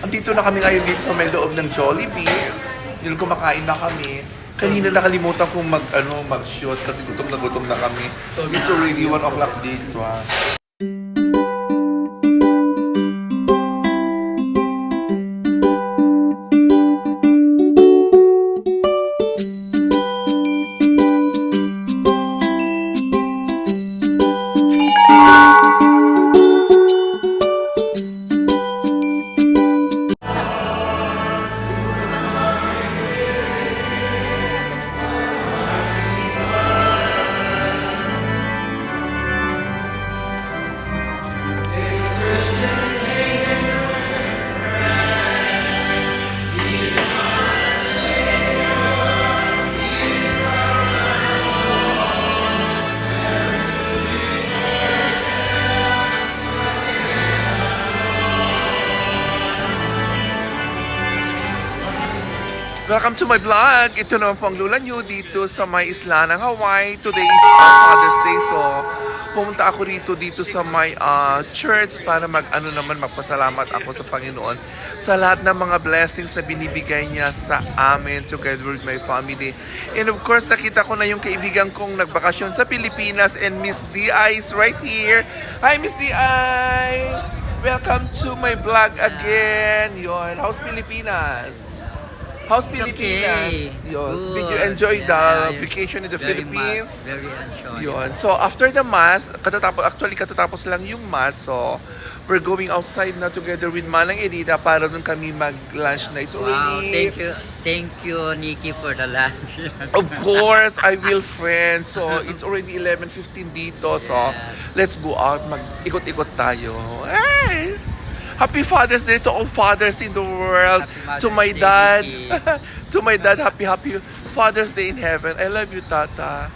Andito na kami ngayon dito sa may loob ng Jollibee. Yung kumakain na kami. Kanina nakalimutan kong mag-shoot kasi gutom na kami. So it's already 1 o'clock dito. Welcome to my vlog! Ito naman po ang Lula New dito sa may isla ng Hawaii. Today is Father's Day, so pumunta ako dito sa may church para magpasalamat ako sa Panginoon sa lahat ng mga blessings na binibigay niya sa amin together with my family. And of course, nakita ko na yung kaibigan kong nagbakasyon sa Pilipinas and Miss D.I. is right here. Hi, Miss D.I.! Welcome to my vlog again. Yon, how's Pilipinas? How's Pilipinas? Okay. Yun. Good. Did you enjoy the Yeah, vacation in the very Philippines? Much, very enjoyable. Yun. So after the mass, katatapos lang yung mass. So we're going outside na together with Manang Edita para dun kami mag-lunch na. It's Wow, already... thank you, Nikki, for the lunch. Of course, I will, friend. So it's already 11:15 dito. So Yeah. let's go out. Mag-ikot-ikot tayo. Hey! Happy Father's Day to all fathers in the world. Happy To my Father's dad. Day, Nikki. To my dad, happy Father's Day in heaven. I love you, Tata.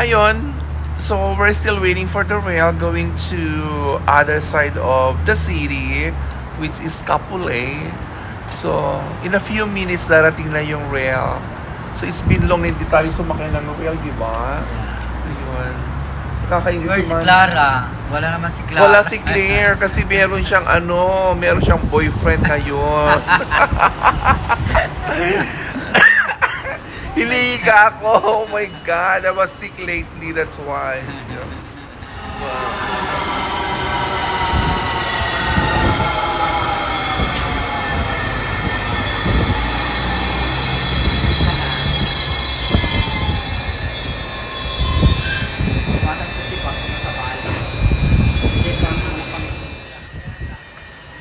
Ayun, so we're still waiting for the rail going to other side of the city, which is Kapolei. So, in a few minutes darating na yung rail. So, it's been long hindi tayo sumakay ng rail, di ba? Ayun. Kakaingit Where's si Manny. Clara? Wala naman si Clara. Wala si Claire kasi meron siyang meron siyang boyfriend ngayon. Hiliga ako. Oh my God. I was sick lately. That's why.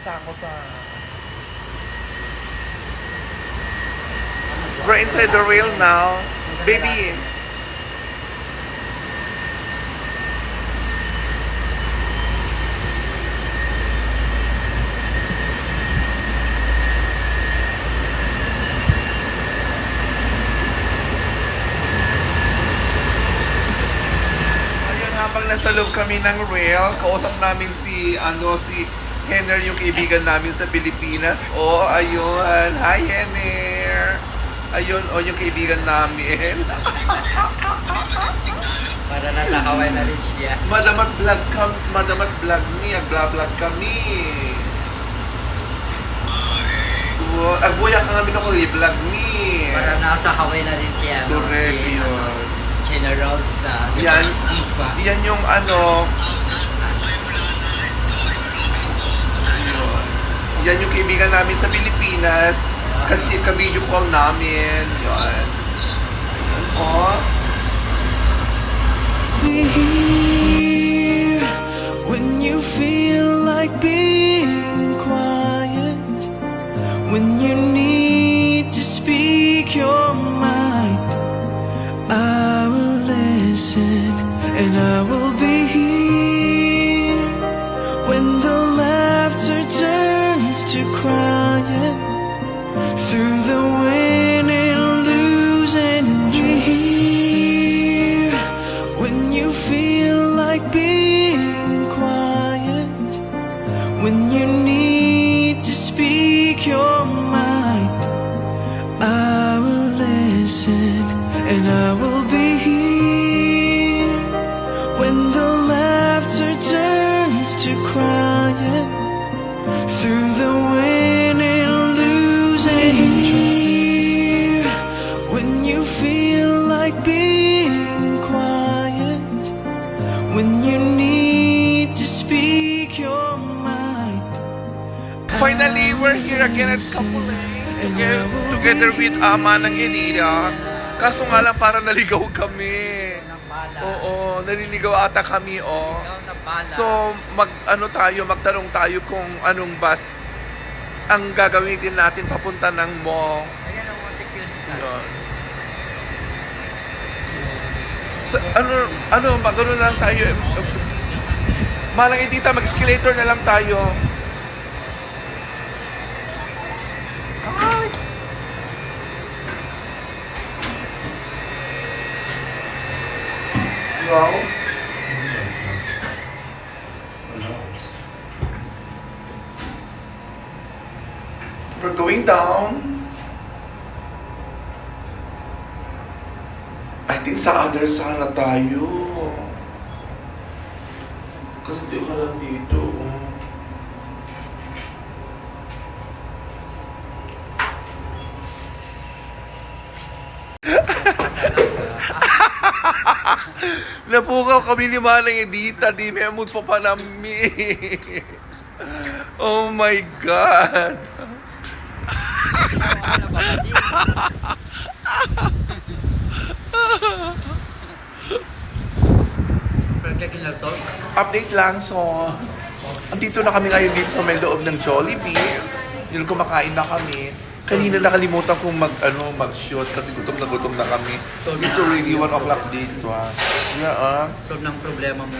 Sako ta. We're inside the rail now. Baby. Ayun, habang nasa loob kami ng rail, kausap namin si Henner, yung kaibigan namin sa Pilipinas. Oh, ayun. Hi, Henner. Ayun, yung kaibigan namin. Para nasa Hawaii na rin siya. Madamat vlog ni, agla-vlog kami. Agbuya ka namin ako, i-vlog ni. Para nasa Hawaii na rin siya. Correct Si yun. General sa Yan, Ifa. yan yung yan yung kaibigan namin sa Pilipinas. Kasi ka-video call namin. Yan. Oh. Be here when you feel like being quiet, when you need to speak your mind. I will listen and I will be here when the laughter turns to crying, through the winning, losing, and here when you feel like being quiet, when you need to speak your mind. I will listen and I will be here when the laughter turns to crying, through the winning, losing, here when you feel like being quiet, when you need to speak your mind. Finally, we're here again at Kapulay. Together with Manang Elida. Kaso nga lang para naligaw kami. Oo, naliligaw ata kami, oh. So, magtanong tayo kung anong bus ang gagawin natin papunta ng mall. Ayan ang mga security guard. Yun. So, magano lang tayo. Manang Elida, mag-escalator na lang tayo. Hi! Wow. We're going down. I think sa other sana tayo. Kasi di ka lang dito. Napukaw kami ni Manang Edita, di may amot pa panami. Oh my God. Update lang, so andito na kami ngayon dito sa may loob ng Jollibee. Yun, kumakain na kami. Kanina nakalimutan kong mag-shoot kasi gutom na kami. So it's already 1 o'clock dito. Yeah, Solve ng problema mo.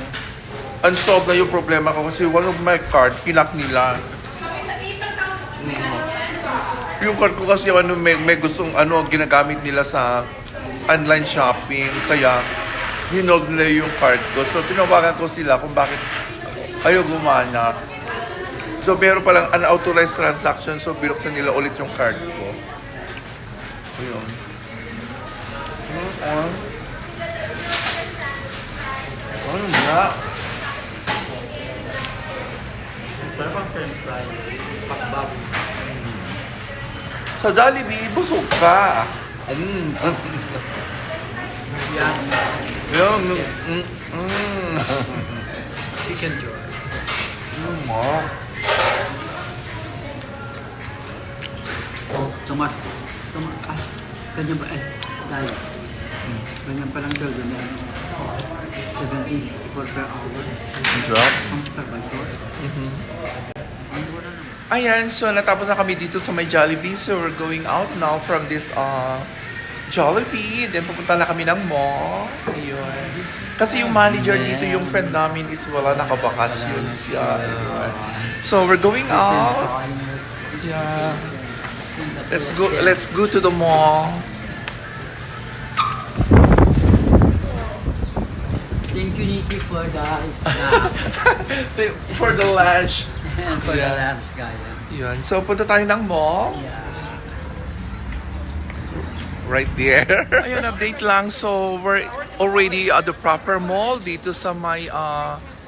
unsolved na yung problema ko kasi one of my card, kinak nila. Yung card ko kasi may gustong ginagamit nila sa online shopping. Kaya hinold nila yung card ko. So tinawagan ko sila kung bakit ayaw gumana. So meron palang unauthorized transaction, so binuksan nila ulit yung card ko. Ayun. Ano nga? Sarap ang french fry. Pakbab. Sa Jollibee, busog ka. Yan. Yung, Chicken joy. Oh, Tomas. Ganyan ba? Dahil. Ganyan pa lang daw. Ganyan. 1764 per hour. Drop. Ang supervisor. Ang mura naman. Ayan, so natapos na kami dito sa may Jollibee. So we're going out now from this Jollibee. Then pupunta na kami ng mall. Ayun. Kasi yung manager dito, yung friend namin is wala nakabakasyon siya. Ayun. So we're going out. Yeah. Let's go to the mall. Thank you, Nikki, for the snack. For the lunch. And for the lance, guys. Yun. So punta tayo ng mall. Yeah. Right there. Ayun, update lang. So, we're already at the proper mall dito sa may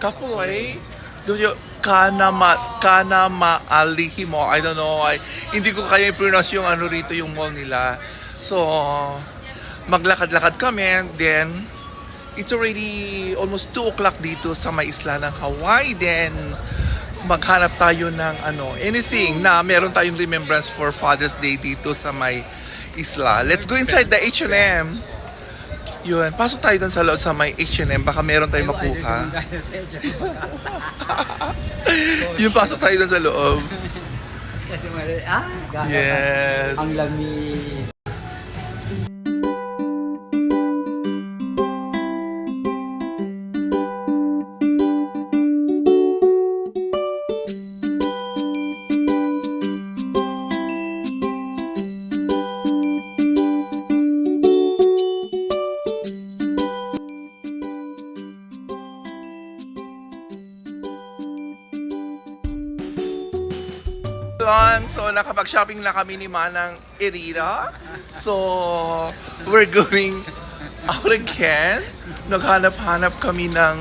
Kapulay. Doon yung Kanamaalihi Mall. I don't know. Hindi ko kaya i-pronounce yung ano rito yung mall nila. So, maglakad-lakad kami. Then, it's already almost 2 o'clock dito sa may isla ng Hawaii. Then, maghanap tayo ng anything na meron tayong remembrance for Father's Day dito sa may isla. Let's go inside the H&M. Yun, pasok tayo dun sa loob sa may H&M. Baka meron tayong makuha. Yung pasok tayo dun sa loob. Yes. Ang lamig. So, nakapag-shopping na kami ni Manang Irina. So, we're going out again. Naghanap-hanap kami ng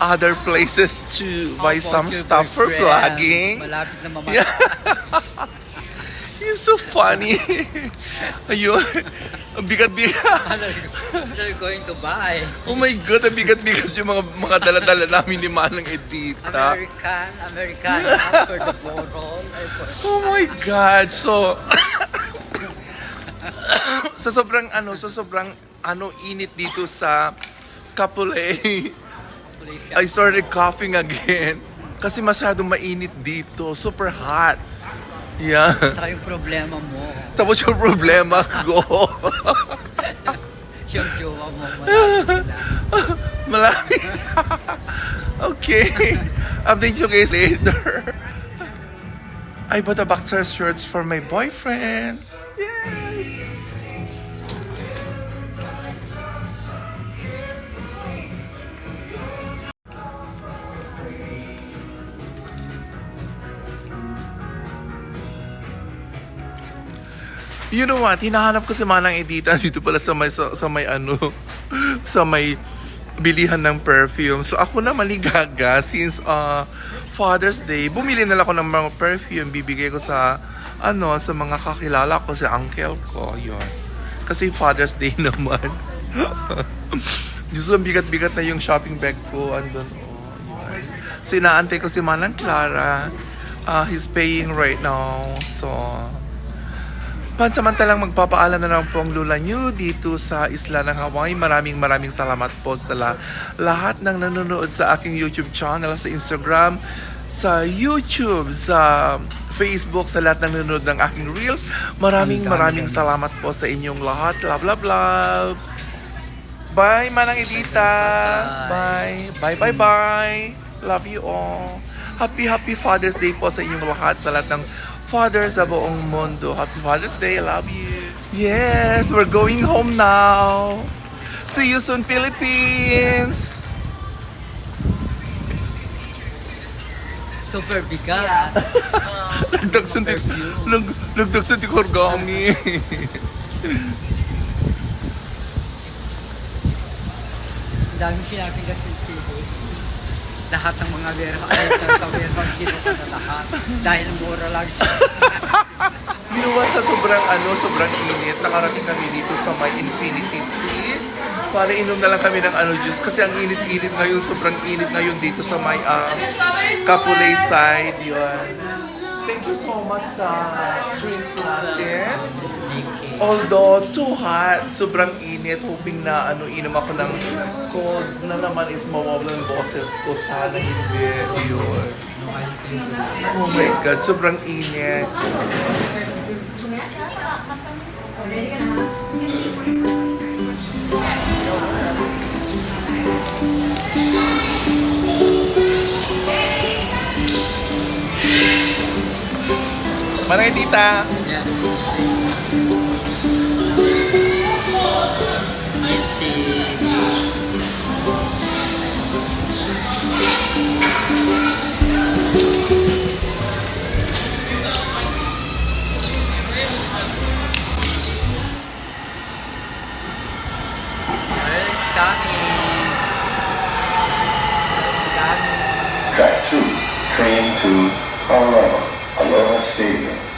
other places to buy some stuff for vlogging. Malapit na mamaya. Yeah. He's so funny. Ayun. Ang bigat-bigat. What are you going to buy? Oh my God, ang bigat-bigat yung mga dala-dala namin ni Manang Edita. American for the bottle. Oh my God. So, sa sobrang init dito sa Kapulay, I started coughing again. Kasi masyadong mainit dito. Super hot. Yeah. Saka yung problema mo. Tapos yung problema ko. Yung jowa mo. Malapit na. Malapit. Okay. Update you guys later. I bought a boxer shorts for my boyfriend. Yes. You know what? Hinahanap ko si Manang Edita dito pala sa may sa may bilihan ng perfume. So ako na maligaga since Father's Day, bumili na lang ako ng mga perfume, bibigay ko sa sa mga kakilala ko, sa uncle ko, yun. Kasi Father's Day naman. Just ang bigat-bigat na yung shopping bag ko, andun. Yun. So inaantay ko si Manang Clara. He's paying right now. So pansamantalang magpapaalam na lang po ang Lula New dito sa isla ng Hawaii. Maraming salamat po sa lahat ng nanonood sa aking YouTube channel, sa Instagram, sa YouTube, sa Facebook, sa lahat ng nanonood ng aking Reels. Maraming salamat po sa inyong lahat. Love, love, love. Bye, Manang Edita. Bye. Bye, bye, bye. Love you all. Happy Father's Day po sa inyong lahat, sa lahat ng fathers sa buong mundo. Happy Father's Day. I love you. Yes, we're going home now. See you soon, Philippines. Super bigat. Nagdagsan ti Korgami. Ang daming sinaping kasi lahat ng mga sa warehouse kinuha na lahat. Dahil mura lang siya. Binuwan sa sobrang init, nakarating kami dito sa may Infinity Tea. Para inom na lang kami ng juice kasi ang init-init ngayon, sobrang init ngayon dito sa may Kapulay side. Yun. Thank you so much sa drinks natin. Although too hot, sobrang init, hoping na inom ako ng cold na naman is mawawala ng boses ko. Sana hindi. Yun. Oh my God, sobrang init. Mana kay tita? Yan. I see. It's coming. It's coming. Track 2, train to Aloha Stadium.